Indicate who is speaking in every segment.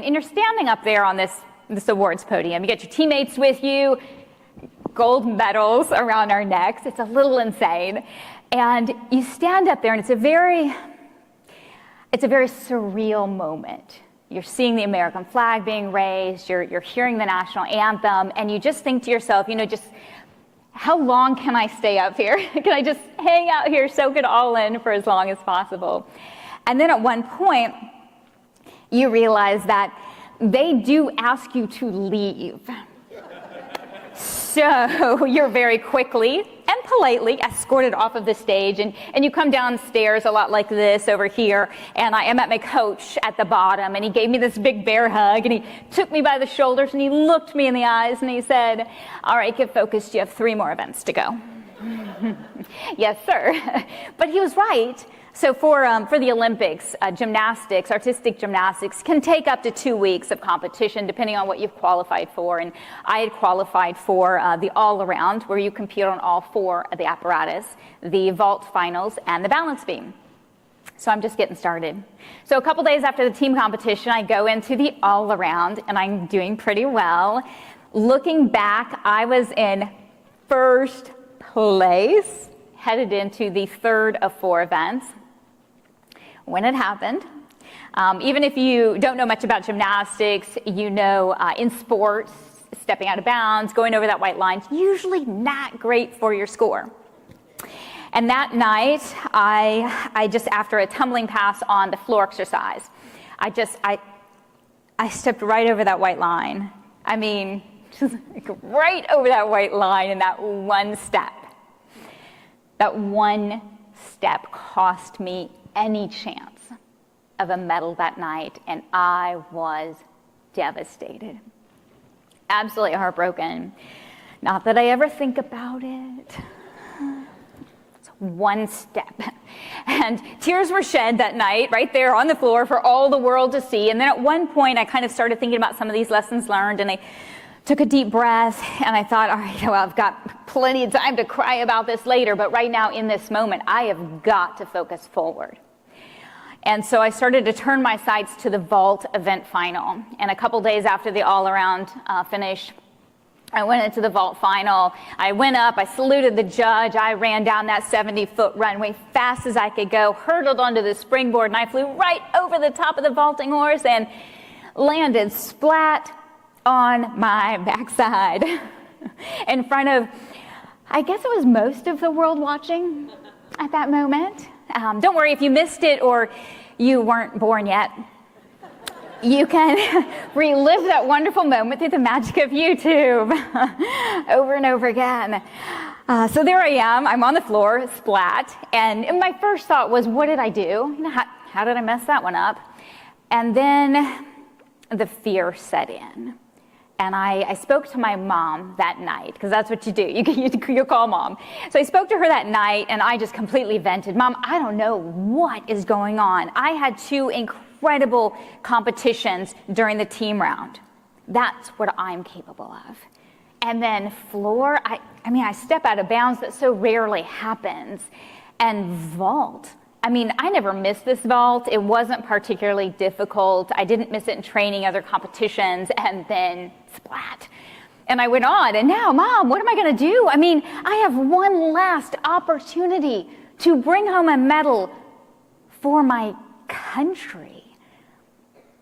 Speaker 1: And you're standing up there on this awards podium. You get your teammates with you, gold medals around our necks. It's a little insane. And you stand up there, and it's a very surreal moment. You're seeing the American flag being raised, you're hearing the national anthem, and you just think to yourself, just how long can I stay up here? Can I just hang out here, soak it all in for as long as possible? And then at one point, you realize that they do ask you to leave. So you're very quickly and politely escorted off of the stage, and you come downstairs a lot like this over here, and I am at my coach at the bottom, and he gave me this big bear hug, and he took me by the shoulders, and he looked me in the eyes, and he said, "All right, get focused, you have 3 more events to go." Yes, sir. But he was right. So for the Olympics, gymnastics, artistic gymnastics, can take up to 2 weeks of competition depending on what you've qualified for. And I had qualified for the all-around, where you compete on all 4 of the apparatus, the vault finals, and the balance beam. So I'm just getting started. So a couple days after the team competition, I go into the all-around, and I'm doing pretty well. Looking back, I was in first place, headed into the 3rd of 4 events. When it happened, even if you don't know much about gymnastics, in sports, stepping out of bounds, going over that white line, usually not great for your score. And that night, I just, after a tumbling pass on the floor exercise, I stepped right over that white line. I mean, just like right over that white line in that one step. That one step cost me any chance of a medal that night, and I was devastated. Absolutely heartbroken. Not that I ever think about it. It's one step. And tears were shed that night, right there on the floor for all the world to see. And then at one point, I kind of started thinking about some of these lessons learned, and I took a deep breath, and I thought, all right, well, I've got plenty of time to cry about this later, but right now in this moment, I have got to focus forward. And so I started to turn my sights to the vault event final. And a couple days after the all-around finish, I went into the vault final. I went up, I saluted the judge, I ran down that 70-foot runway fast as I could go, hurdled onto the springboard, and I flew right over the top of the vaulting horse and landed splat on my backside in front of, I guess it was most of the world watching at that moment. Don't worry if you missed it or you weren't born yet. You can relive that wonderful moment through the magic of YouTube over and over again. So there I am. I'm on the floor, splat. And my first thought was, what did I do? How did I mess that one up? And then the fear set in. And I spoke to my mom that night, because that's what you do. You call mom. So I spoke to her that night, and I just completely vented. Mom, I don't know what is going on. I had 2 incredible competitions during the team round. That's what I'm capable of. And then floor, I step out of bounds. That so rarely happens. And vault. I never missed this vault. It wasn't particularly difficult. I didn't miss it in training, other competitions, and then splat. And I went on, and now, Mom, what am I going to do? I have one last opportunity to bring home a medal for my country.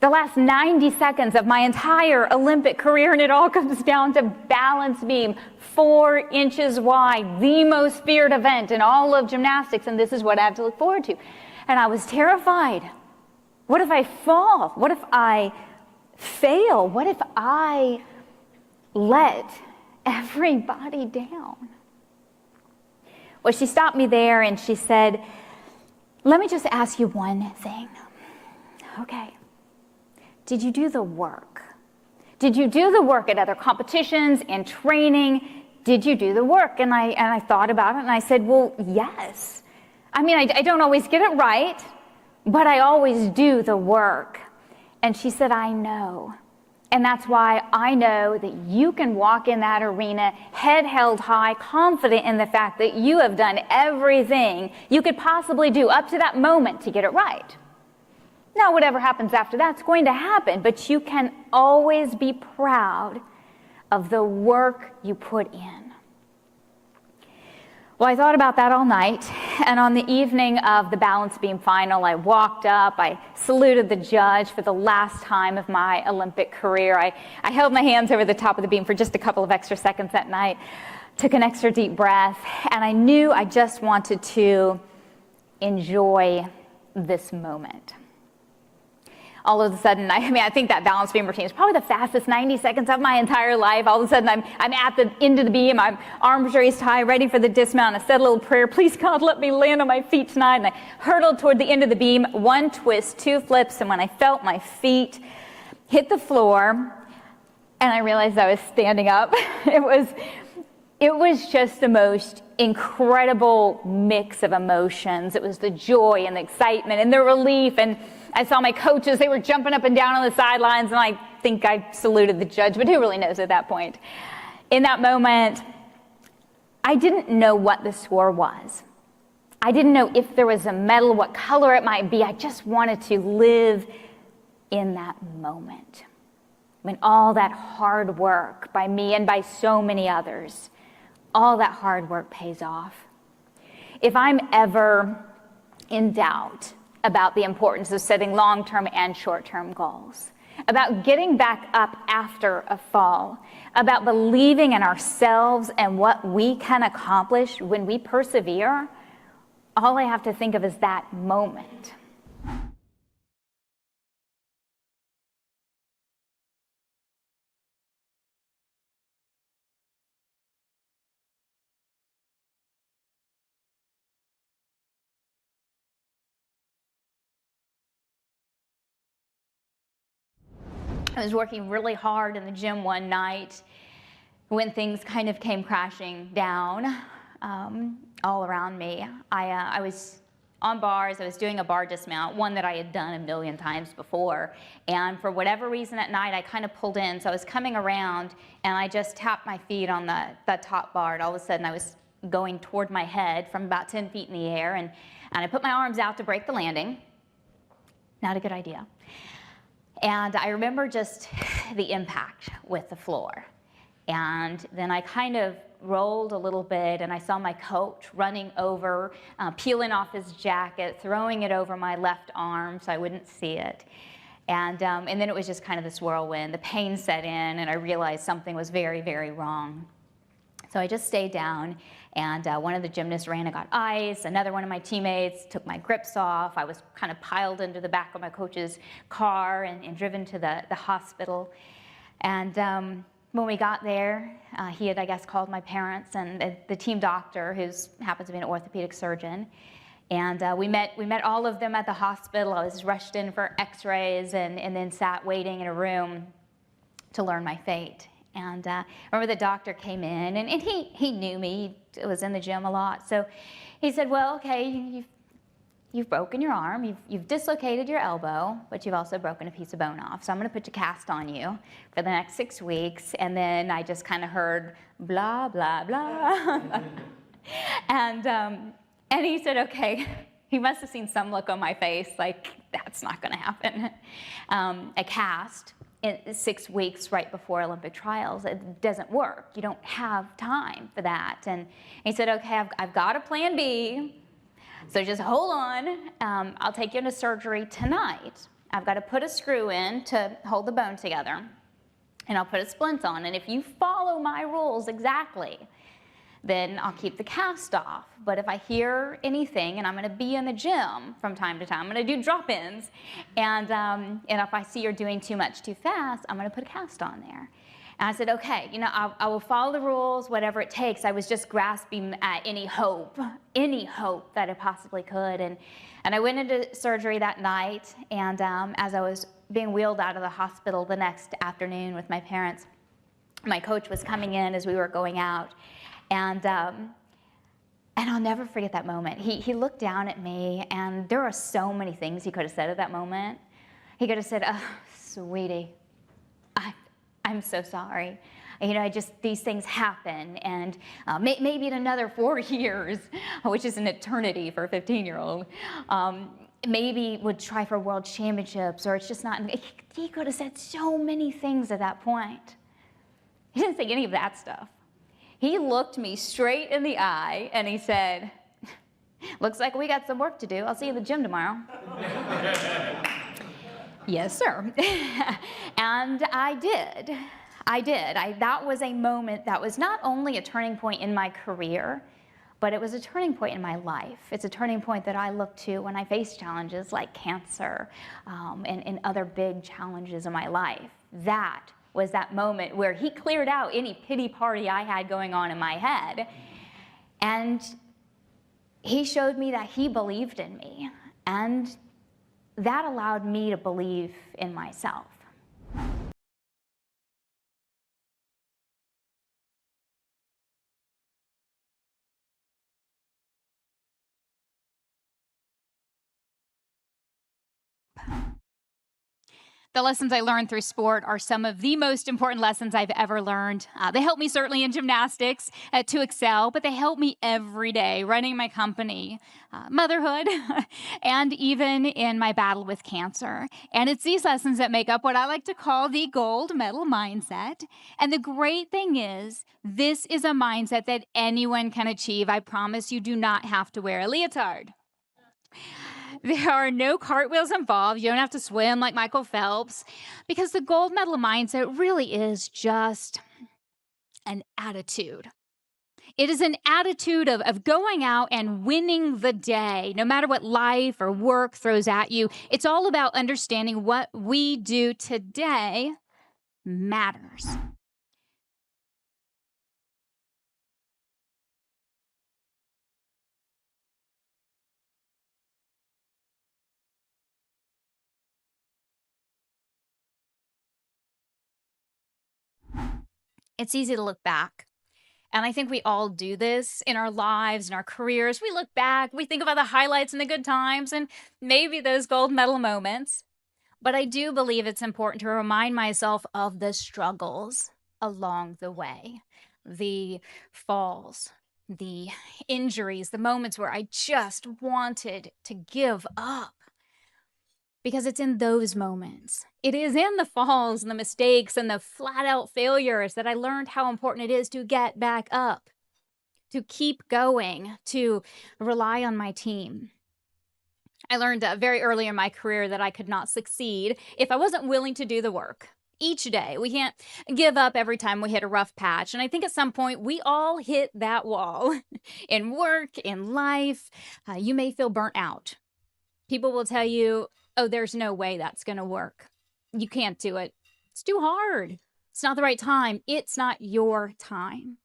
Speaker 1: The last 90 seconds of my entire Olympic career, and it all comes down to balance beam, 4 inches wide, the most feared event in all of gymnastics, and this is what I have to look forward to. And I was terrified. What if I fall? What if I fail? What if I let everybody down? Well, she stopped me there, and she said, let me just ask you one thing. Okay. Did you do the work? Did you do the work at other competitions and training? Did you do the work? And I thought about it, and I said, well, yes. I don't always get it right, but I always do the work. And she said, I know. And that's why I know that you can walk in that arena, head held high, confident in the fact that you have done everything you could possibly do up to that moment to get it right. Now, whatever happens after that's going to happen, but you can always be proud of the work you put in. Well, I thought about that all night, and on the evening of the balance beam final, I walked up, I saluted the judge for the last time of my Olympic career. I held my hands over the top of the beam for just a couple of extra seconds that night, took an extra deep breath, and I knew I just wanted to enjoy this moment. All of a sudden, I think that balance beam routine is probably the fastest 90 seconds of my entire life. All of a sudden, I'm at the end of the beam, I'm arms raised high, ready for the dismount. I said a little prayer, please God, let me land on my feet tonight. And I hurtled toward the end of the beam, one twist, two flips, and when I felt my feet hit the floor, and I realized I was standing up, it was just the most incredible mix of emotions. It was the joy and the excitement and the relief, and I saw my coaches, they were jumping up and down on the sidelines, and I think I saluted the judge, but who really knows at that point? In that moment, I didn't know what the score was. I didn't know if there was a medal, what color it might be. I just wanted to live in that moment. When all that hard work by me and by so many others, all that hard work pays off. If I'm ever in doubt about the importance of setting long-term and short-term goals, about getting back up after a fall, about believing in ourselves and what we can accomplish when we persevere, all I have to think of is that moment. I was working really hard in the gym one night when things kind of came crashing down all around me. I was on bars. I was doing a bar dismount, one that I had done a million times before. And for whatever reason at night, I kind of pulled in. So I was coming around, and I just tapped my feet on the top bar. And all of a sudden, I was going toward my head from about 10 feet in the air. And I put my arms out to break the landing. Not a good idea. And I remember just the impact with the floor. And then I kind of rolled a little bit, and I saw my coach running over, peeling off his jacket, throwing it over my left arm so I wouldn't see it. And then it was just kind of this whirlwind. The pain set in, and I realized something was very, very wrong. So I just stayed down, and one of the gymnasts ran and got ice. Another one of my teammates took my grips off. I was kind of piled into the back of my coach's car and driven to the hospital. And when we got there, he had, I guess, called my parents and the team doctor, who happens to be an orthopedic surgeon. And we met all of them at the hospital. I was rushed in for x-rays and then sat waiting in a room to learn my fate. And I remember the doctor came in, and he knew me. He was in the gym a lot. So he said, well, okay, you've broken your arm, you've dislocated your elbow, but you've also broken a piece of bone off. So I'm going to put a cast on you for the next 6 weeks. And then I just kind of heard blah, blah, blah. And he said, okay. He must have seen some look on my face, like, that's not going to happen. A cast in 6 weeks right before Olympic trials, it doesn't work. You don't have time for that. And he said, okay, I've got a plan B, so just hold on. I'll take you into surgery tonight. I've got to put a screw in to hold the bone together, and I'll put a splint on. And if you follow my rules exactly, then I'll keep the cast off. But if I hear anything, and I'm going to be in the gym from time to time, I'm going to do drop-ins, and if I see you're doing too much too fast, I'm going to put a cast on there. And I said, okay, I will follow the rules, whatever it takes. I was just grasping at any hope that I possibly could. And I went into surgery that night, and as I was being wheeled out of the hospital the next afternoon with my parents, my coach was coming in as we were going out. And I'll never forget that moment. He looked down at me, and there are so many things he could have said at that moment. He could have said, oh, sweetie, I'm so sorry. These things happen, and maybe in another 4 years, which is an eternity for a 15-year-old, maybe would try for world championships, or it's just not, he could have said so many things at that point. He didn't say any of that stuff. He looked me straight in the eye and he said, looks like we got some work to do. I'll see you in the gym tomorrow. Yes, sir. And I did. That was a moment that was not only a turning point in my career, but it was a turning point in my life. It's a turning point that I look to when I face challenges like cancer and other big challenges in my life. That was that moment where he cleared out any pity party I had going on in my head. And he showed me that he believed in me. And that allowed me to believe in myself. The lessons I learned through sport are some of the most important lessons I've ever learned. They help me certainly in gymnastics to excel, but they help me every day running my company, motherhood, and even in my battle with cancer. And it's these lessons that make up what I like to call the gold medal mindset. And the great thing is, this is a mindset that anyone can achieve. I promise you do not have to wear a leotard. There are no cartwheels involved. You don't have to swim like Michael Phelps, because the gold medal mindset really is just an attitude. It is an attitude of going out and winning the day, no matter what life or work throws at you. It's all about understanding what we do today matters. It's easy to look back. And I think we all do this in our lives, in our careers. We look back, we think about the highlights and the good times and maybe those gold medal moments. But I do believe it's important to remind myself of the struggles along the way, the falls, the injuries, the moments where I just wanted to give up. Because it's in those moments, it is in the falls and the mistakes and the flat out failures that I learned how important it is to get back up, to keep going, to rely on my team. I learned very early in my career that I could not succeed if I wasn't willing to do the work each day. We can't give up every time we hit a rough patch. And I think at some point we all hit that wall in work, in life. You may feel burnt out. People will tell you, oh, there's no way that's going to work. You can't do it. It's too hard. It's not the right time. It's not your time.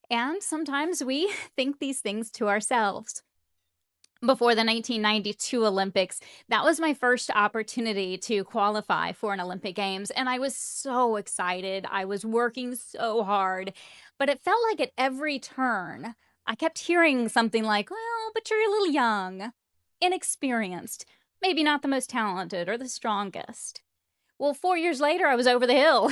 Speaker 1: And sometimes we think these things to ourselves. Before the 1992 Olympics, that was my first opportunity to qualify for an Olympic Games. And I was so excited. I was working so hard. But it felt like at every turn, I kept hearing something like, well, but you're a little young, inexperienced, maybe not the most talented or the strongest. Well, 4 years later, I was over the hill.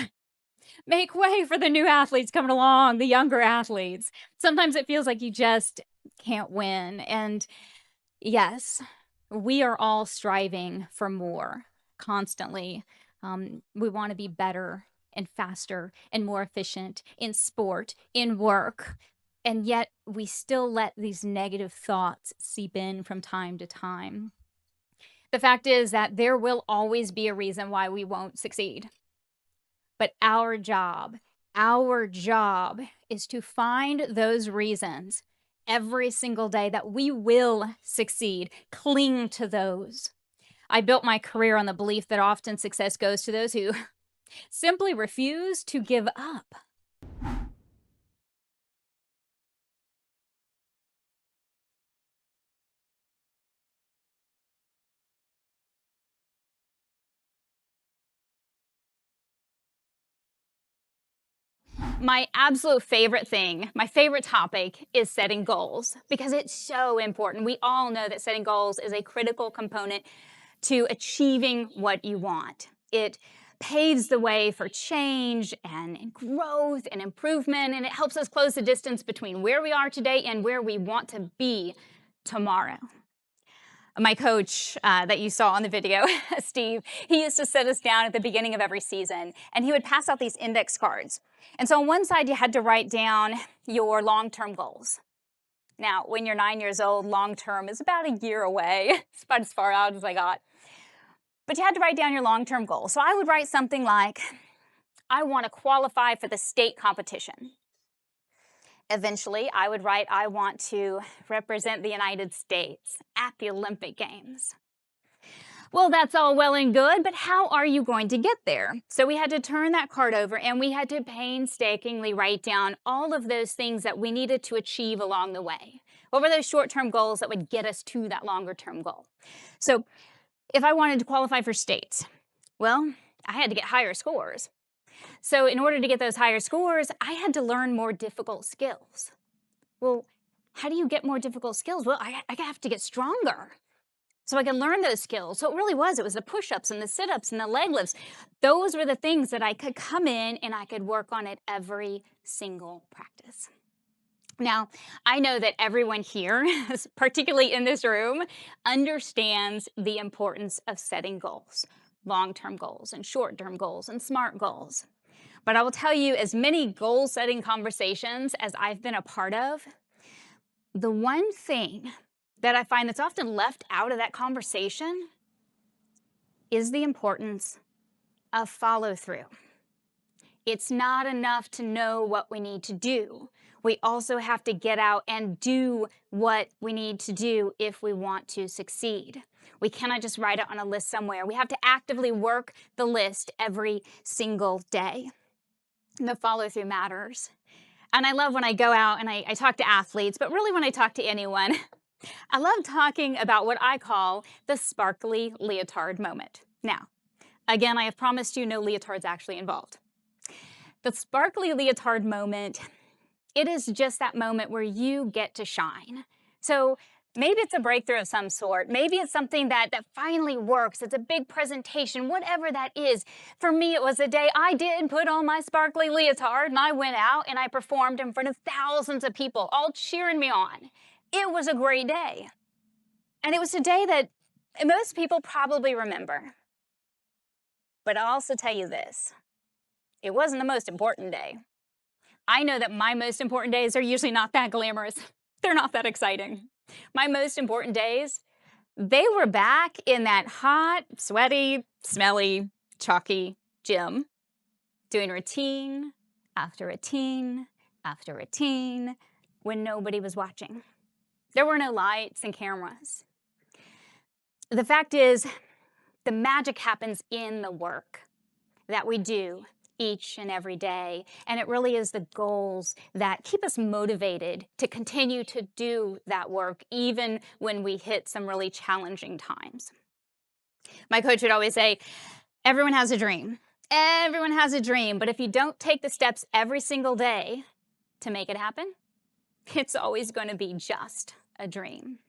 Speaker 1: Make way for the new athletes coming along, the younger athletes. Sometimes it feels like you just can't win. And yes, we are all striving for more constantly. We want to be better and faster and more efficient in sport, in work. And yet we still let these negative thoughts seep in from time to time. The fact is that there will always be a reason why we won't succeed. But our job is to find those reasons every single day that we will succeed. Cling to those. I built my career on the belief that often success goes to those who simply refuse to give up. My absolute favorite thing, my favorite topic is setting goals, because it's so important. We all know that setting goals is a critical component to achieving what you want. It paves the way for change and growth and improvement, and it helps us close the distance between where we are today and where we want to be tomorrow. My coach that you saw on the video, Steve, he used to sit us down at the beginning of every season, and he would pass out these index cards. And so on one side, you had to write down your long-term goals. Now, when you're 9 years old, long-term is about a year away. It's about as far out as I got. But you had to write down your long-term goals. So I would write something like, I want to qualify for the state competition. Eventually, I would write, I want to represent the United States at the Olympic Games. Well, that's all well and good, but how are you going to get there? So we had to turn that card over and we had to painstakingly write down all of those things that we needed to achieve along the way. What were those short-term goals that would get us to that longer-term goal? So if I wanted to qualify for states, well, I had to get higher scores. So in order to get those higher scores, I had to learn more difficult skills. Well, how do you get more difficult skills? Well, I have to get stronger so I can learn those skills. So it was the push-ups and the sit-ups and the leg lifts. Those were the things that I could come in and I could work on at every single practice. Now, I know that everyone here, particularly in this room, understands the importance of setting goals, long-term goals and short-term goals and SMART goals. But I will tell you, as many goal-setting conversations as I've been a part of, the one thing that I find that's often left out of that conversation is the importance of follow-through. It's not enough to know what we need to do. We also have to get out and do what we need to do if we want to succeed. We cannot just write it on a list somewhere. We have to actively work the list every single day. The follow-through matters. And I love when I go out and I talk to athletes, but really when I talk to anyone, I love talking about what I call the sparkly leotard moment. Now, again, I have promised you no leotards actually involved. The sparkly leotard moment, it is just that moment where you get to shine. So maybe it's a breakthrough of some sort. Maybe it's something that finally works. It's a big presentation, whatever that is. For me, it was the day I did put on my sparkly leotard and I went out and I performed in front of thousands of people, all cheering me on. It was a great day. And it was a day that most people probably remember. But I'll also tell you this, it wasn't the most important day. I know that my most important days are usually not that glamorous. They're not that exciting. My most important days, they were back in that hot, sweaty, smelly, chalky gym, doing routine after routine after routine when nobody was watching. There were no lights and cameras. The fact is, the magic happens in the work that we do each and every day. And it really is the goals that keep us motivated to continue to do that work, even when we hit some really challenging times. My coach would always say, everyone has a dream. Everyone has a dream, but if you don't take the steps every single day to make it happen, it's always going to be just a dream.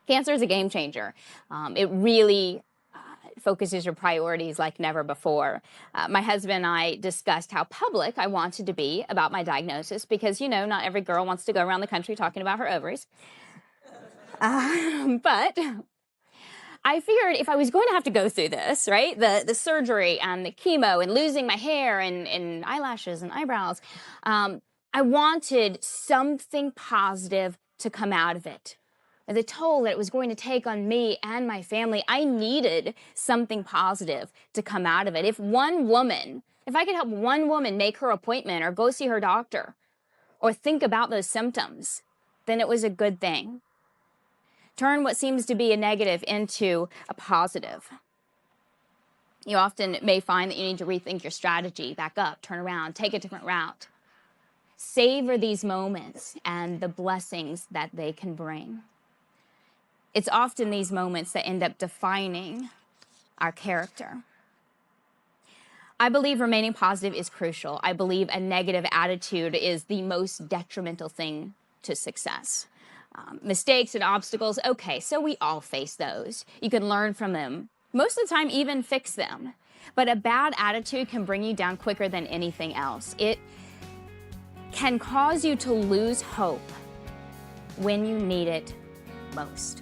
Speaker 1: Cancer is a game changer. It really focuses your priorities like never before. My husband and I discussed how public I wanted to be about my diagnosis because, you know, not every girl wants to go around the country talking about her ovaries. But I figured if I was going to have to go through this, right, the surgery and the chemo and losing my hair and eyelashes and eyebrows, I wanted something positive to come out of it. The toll that it was going to take on me and my family, I needed something positive to come out of it. If I could help one woman make her appointment or go see her doctor or think about those symptoms, then it was a good thing. Turn what seems to be a negative into a positive. You often may find that you need to rethink your strategy, back up, turn around, take a different route. Savor these moments and the blessings that they can bring. It's often these moments that end up defining our character. I believe remaining positive is crucial. I believe a negative attitude is the most detrimental thing to success.
Speaker 2: Mistakes and obstacles, okay, so we all face those. You can learn from them. Most of the time, even fix them. But a bad attitude can bring you down quicker than anything else. It can cause you to lose hope when you need it most.